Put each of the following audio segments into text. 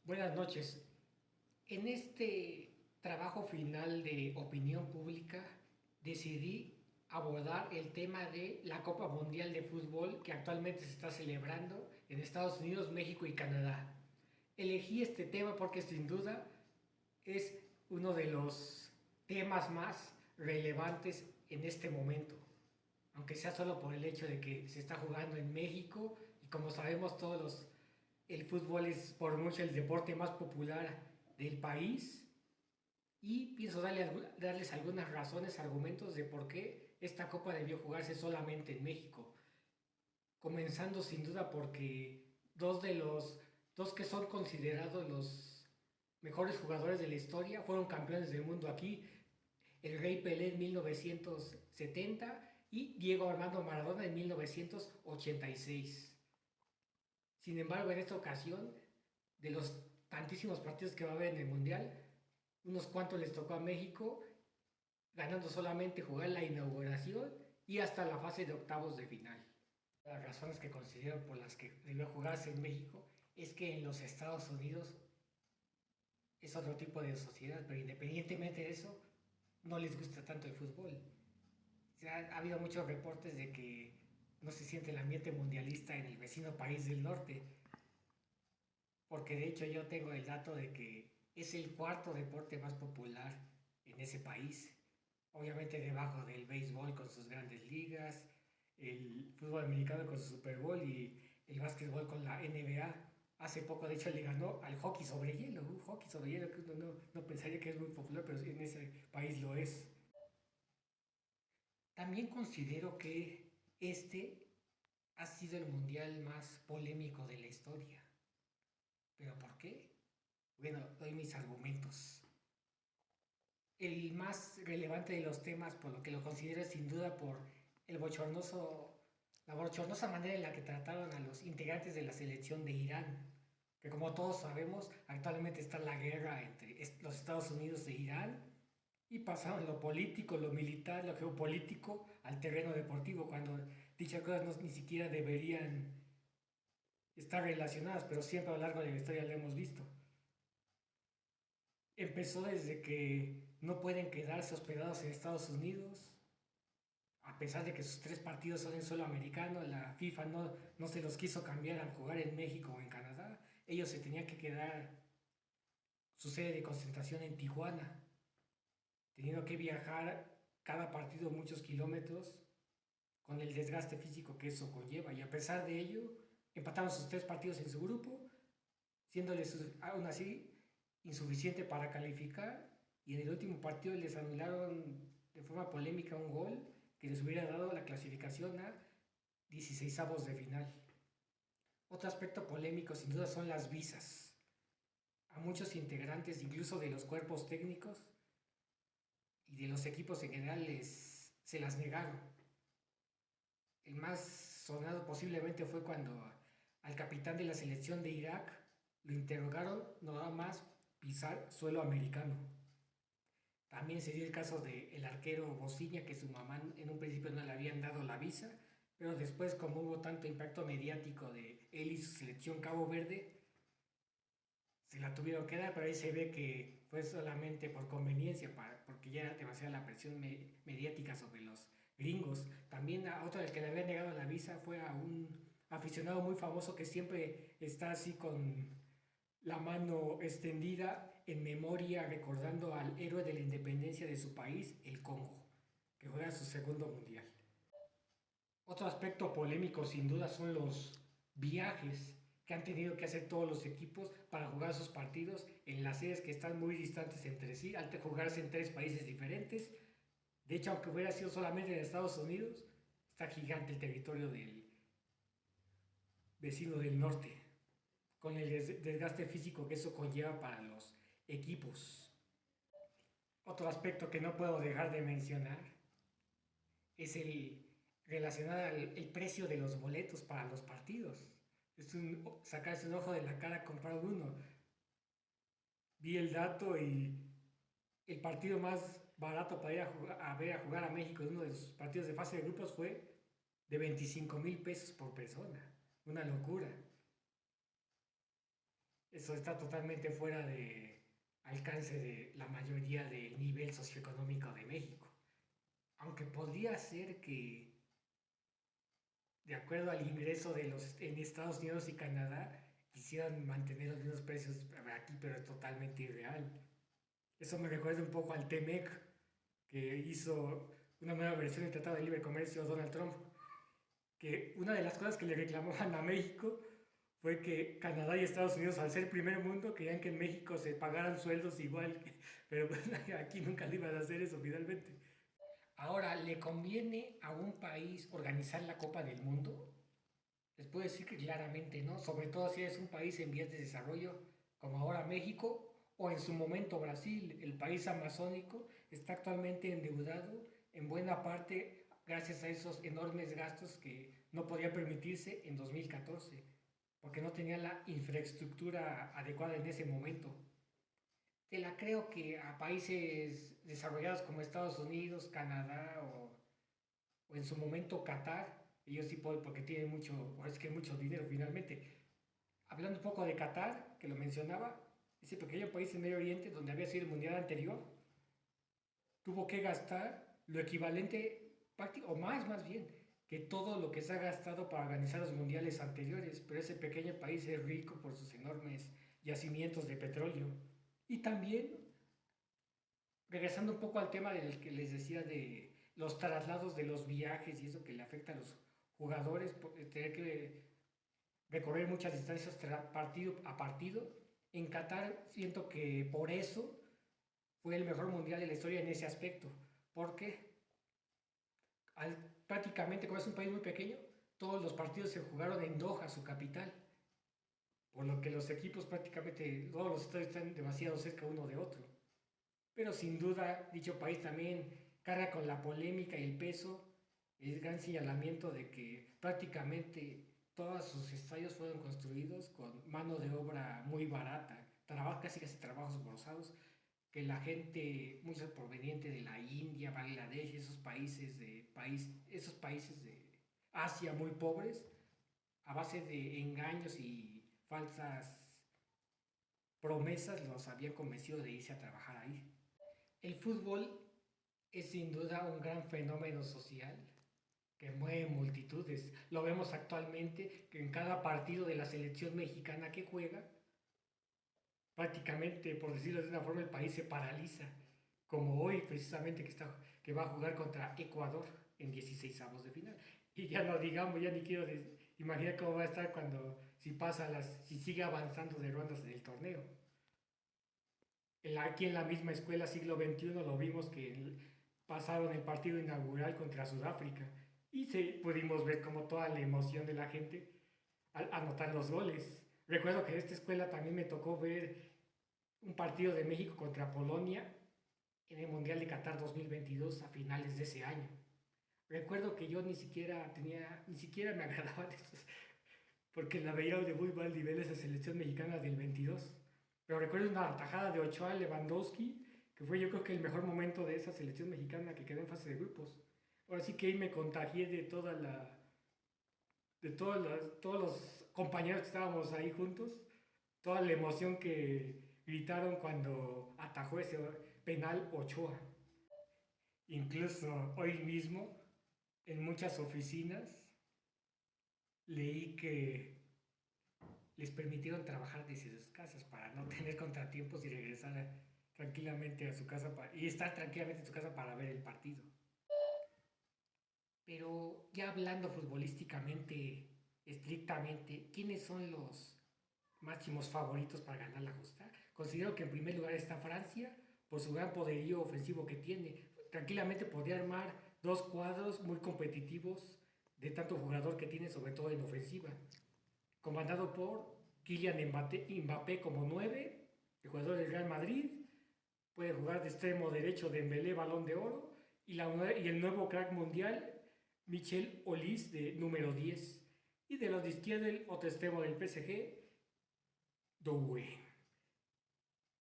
Buenas noches. En este trabajo final de opinión pública decidí abordar el tema de la Copa Mundial de Fútbol que actualmente se está celebrando en Estados Unidos, México y Canadá. Elegí este tema porque sin duda es uno de los temas más relevantes en este momento, aunque sea solo por el hecho de que se está jugando en México y como sabemos el fútbol es por mucho el deporte más popular del país y pienso darles algunas razones, argumentos de por qué esta copa debió jugarse solamente en México. Comenzando sin duda porque dos que son considerados los mejores jugadores de la historia fueron campeones del mundo aquí, el Rey Pelé en 1970 y Diego Armando Maradona en 1986. Sin embargo, en esta ocasión, de los tantísimos partidos que va a haber en el Mundial, unos cuantos les tocó a México, ganando solamente jugar la inauguración y hasta la fase de octavos de final. Las razones que considero por las que debió jugarse en México es que en los Estados Unidos es otro tipo de sociedad, pero independientemente de eso, no les gusta tanto el fútbol. O sea, ha habido muchos reportes de que no se siente el ambiente mundialista en el vecino país del norte, porque de hecho yo tengo el dato de que es el cuarto deporte más popular en ese país. Obviamente debajo del béisbol con sus grandes ligas, el fútbol americano con su Super Bowl y el básquetbol con la NBA. Hace poco de hecho le ganó al hockey sobre hielo, un hockey sobre hielo que uno no pensaría que es muy popular, pero en ese país lo es. También considero que este ha sido el mundial más polémico de la historia. ¿Pero por qué? Bueno, doy mis argumentos. El más relevante de los temas, por lo que lo considero es sin duda por el la bochornosa manera en la que trataron a los integrantes de la selección de Irán, que como todos sabemos, actualmente está la guerra entre los Estados Unidos e Irán, y pasaron lo político, lo militar, lo geopolítico al terreno deportivo, cuando dichas cosas ni siquiera deberían estar relacionadas, pero siempre a lo largo de la historia lo hemos visto. Empezó desde que no pueden quedarse hospedados en Estados Unidos, a pesar de que sus tres partidos son en suelo americano, la FIFA no se los quiso cambiar al jugar en México o en Canadá. Ellos se tenían que quedar su sede de concentración en Tijuana, teniendo que viajar cada partido muchos kilómetros con el desgaste físico que eso conlleva. Y a pesar de ello, empataron sus tres partidos en su grupo, siéndoles aún así insuficiente para calificar. Y en el último partido les anularon de forma polémica un gol que les hubiera dado la clasificación a 16avos de final. Otro aspecto polémico sin duda son las visas. A muchos integrantes, incluso de los cuerpos técnicos y de los equipos en general, se las negaron. El más sonado posiblemente fue cuando al capitán de la selección de Irak lo interrogaron nada más pisar suelo americano. También se dio el caso del arquero Bociña, que su mamá en un principio no le habían dado la visa, pero después como hubo tanto impacto mediático de él y su selección Cabo Verde, se la tuvieron que dar, pero ahí se ve que fue solamente por conveniencia, porque ya era demasiada la presión mediática sobre los gringos. También a otro del que le había negado la visa fue a un aficionado muy famoso que siempre está así con la mano extendida en memoria recordando al héroe de la independencia de su país, el Congo, que juega su segundo mundial. Otro aspecto polémico sin duda son los viajes que han tenido que hacer todos los equipos para jugar sus partidos en las sedes que están muy distantes entre sí, al jugarse en tres países diferentes. De hecho, aunque hubiera sido solamente en Estados Unidos, está gigante el territorio del vecino del norte, con el desgaste físico que eso conlleva para los equipos. Otro aspecto que no puedo dejar de mencionar es el relacionado al el precio de los boletos para los partidos. Es sacarse un ojo de la cara comprar uno. Vi el dato y el partido más barato para ir ver a jugar a México en uno de sus partidos de fase de grupos fue de 25,000 pesos por persona. Una locura. Eso está totalmente fuera de alcance de la mayoría del nivel socioeconómico de México. Aunque podría ser que, de acuerdo al ingreso de los en Estados Unidos y Canadá, quisieran mantener los mismos precios aquí, pero es totalmente irreal. Eso me recuerda un poco al TEMEC, que hizo una nueva versión del Tratado de Libre Comercio Donald Trump, que una de las cosas que le reclamaban a México fue que Canadá y Estados Unidos, al ser primer mundo, querían que en México se pagaran sueldos igual, pero pues, aquí nunca le iban a hacer eso finalmente. Ahora, ¿le conviene a un país organizar la Copa del Mundo? Les puedo decir que claramente no, sobre todo si es un país en vías de desarrollo, como ahora México, o en su momento Brasil, el país amazónico, está actualmente endeudado en buena parte gracias a esos enormes gastos que no podía permitirse en 2014, porque no tenía la infraestructura adecuada en ese momento. Te la creo que a países desarrollados como Estados Unidos, Canadá o en su momento Qatar, ellos sí pueden porque tienen mucho, o es que mucho dinero finalmente. Hablando un poco de Qatar, que lo mencionaba, ese pequeño país en Medio Oriente donde había sido el mundial anterior, tuvo que gastar lo equivalente, o más bien, que todo lo que se ha gastado para organizar los mundiales anteriores, pero ese pequeño país es rico por sus enormes yacimientos de petróleo. Y también, regresando un poco al tema del que les decía de los traslados de los viajes y eso que le afecta a los jugadores, tener que recorrer muchas distancias partido a partido. En Qatar siento que por eso fue el mejor mundial de la historia en ese aspecto, porque prácticamente como es un país muy pequeño, todos los partidos se jugaron en Doha, su capital, por lo que los equipos prácticamente, todos los estadios están demasiado cerca uno de otro. Pero sin duda, dicho país también carga con la polémica y el peso, el gran señalamiento de que prácticamente todos sus estadios fueron construidos con mano de obra muy barata, casi casi trabajos forzados, que la gente, mucho proveniente de la India, Bangladesh, esos países de Asia muy pobres, a base de engaños y falsas promesas, los habían convencido de irse a trabajar ahí. El fútbol es sin duda un gran fenómeno social que mueve multitudes. Lo vemos actualmente que en cada partido de la selección mexicana que juega, prácticamente, por decirlo de una forma, el país se paraliza. Como hoy, precisamente, que va a jugar contra Ecuador en 16avos de final. Y ya no digamos, ya ni quiero imaginar cómo va a estar si sigue avanzando de rondas del torneo. Aquí en la misma escuela siglo XXI lo vimos que pasaron el partido inaugural contra Sudáfrica y pudimos ver como toda la emoción de la gente al anotar los goles. Recuerdo que en esta escuela también me tocó ver un partido de México contra Polonia en el Mundial de Qatar 2022 a finales de ese año. Recuerdo que yo ni siquiera me agradaban esos, porque la veía de muy mal nivel esa selección mexicana del 22. Pero recuerdo una atajada de Ochoa Lewandowski, que fue yo creo que el mejor momento de esa selección mexicana que quedó en fase de grupos. Ahora sí que ahí me contagié de todos los compañeros que estábamos ahí juntos, toda la emoción que gritaron cuando atajó ese penal Ochoa. Incluso hoy mismo, en muchas oficinas, leí que les permitieron trabajar desde sus casas para no tener contratiempos y regresar tranquilamente a su casa y estar tranquilamente en su casa para ver el partido. Pero ya hablando futbolísticamente, estrictamente, ¿quiénes son los máximos favoritos para ganar la justa? Considero que en primer lugar está Francia por su gran poderío ofensivo que tiene. Tranquilamente podría armar dos cuadros muy competitivos de tanto jugador que tiene, sobre todo en ofensiva. Comandado por Kylian Mbappé como 9, el jugador del Real Madrid, puede jugar de extremo derecho de Dembélé, Balón de Oro, y el nuevo crack mundial, Michel Olis, de número 10. Y de los de izquierda, el otro extremo del PSG, Doué.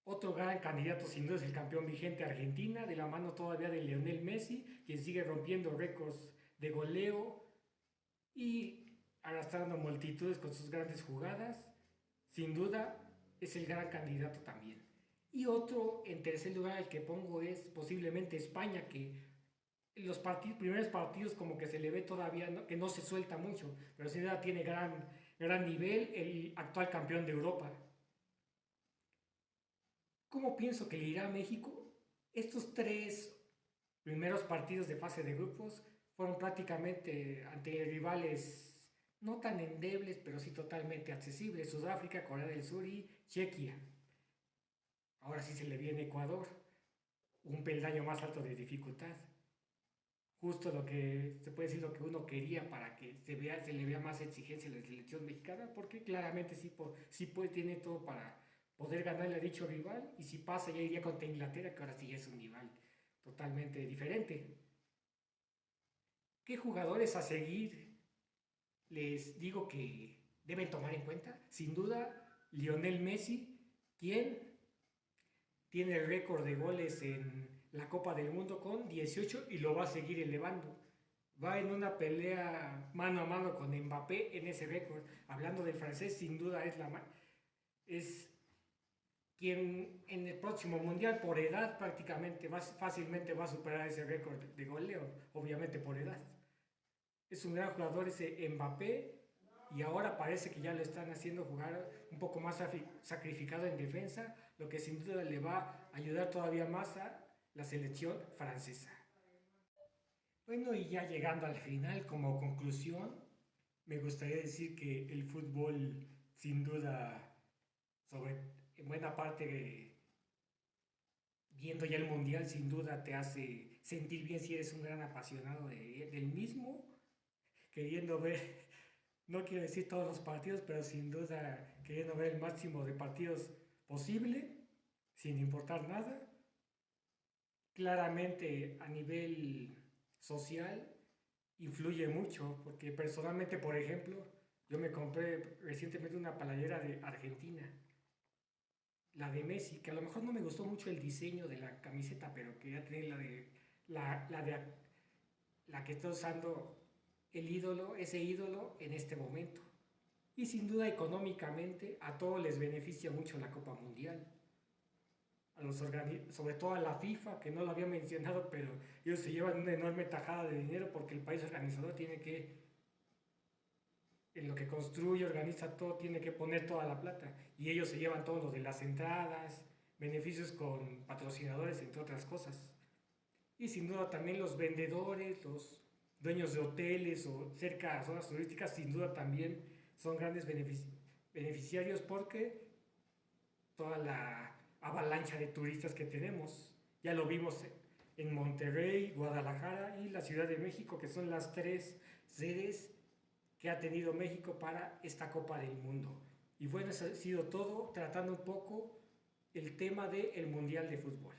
Otro gran candidato sin duda es el campeón vigente Argentina, de la mano todavía de Lionel Messi, quien sigue rompiendo récords de goleo y arrastrando multitudes con sus grandes jugadas. Sin duda, es el gran candidato también. Y otro, en tercer lugar, el que pongo es posiblemente España, que en los primeros partidos como que se le ve todavía que no se suelta mucho, pero sin duda tiene gran nivel, el actual campeón de Europa. ¿Cómo pienso que le irá a México? Estos tres primeros partidos de fase de grupos fueron prácticamente ante rivales no tan endebles, pero sí totalmente accesibles: Sudáfrica, Corea del Sur y Chequia. Ahora sí se le viene Ecuador, un peldaño más alto de dificultad. Justo lo que se puede decir, lo que uno quería para que se le vea más exigencia a la selección mexicana, porque claramente sí tiene todo para poder ganarle a dicho rival, y si pasa ya iría contra Inglaterra, que ahora sí es un rival totalmente diferente. ¿Qué jugadores a seguir les digo que deben tomar en cuenta? Sin duda, Lionel Messi, quien tiene el récord de goles en la Copa del Mundo con 18 y lo va a seguir elevando. Va en una pelea mano a mano con Mbappé en ese récord. Hablando del francés, sin duda es quien en el próximo mundial por edad prácticamente fácilmente va a superar ese récord de goleo, obviamente por edad. Es un gran jugador ese Mbappé, y ahora parece que ya lo están haciendo jugar un poco más sacrificado en defensa, lo que sin duda le va a ayudar todavía más a la selección francesa. Bueno, y ya llegando al final, como conclusión, me gustaría decir que el fútbol, sin duda, sobre en buena parte, viendo ya el mundial, sin duda te hace sentir bien si eres un gran apasionado del mismo, queriendo ver, no quiero decir todos los partidos, pero sin duda queriendo ver el máximo de partidos posible, sin importar nada. Claramente a nivel social influye mucho, porque personalmente, por ejemplo, yo me compré recientemente una playera de Argentina, la de Messi, que a lo mejor no me gustó mucho el diseño de la camiseta, pero quería tener la que está usando ese ídolo en este momento. Y sin duda económicamente a todos les beneficia mucho la Copa Mundial. Sobre todo a la FIFA, que no lo había mencionado, pero ellos se llevan una enorme tajada de dinero porque el país organizador tiene que, en lo que construye, organiza todo, tiene que poner toda la plata. Y ellos se llevan todo lo de las entradas, beneficios con patrocinadores, entre otras cosas. Y sin duda también los vendedores, los dueños de hoteles o cerca de zonas turísticas, sin duda también son grandes beneficiarios, porque toda la avalancha de turistas que tenemos, ya lo vimos en Monterrey, Guadalajara y la Ciudad de México, que son las tres sedes que ha tenido México para esta Copa del Mundo. Y bueno, eso ha sido todo, tratando un poco el tema del Mundial de Fútbol.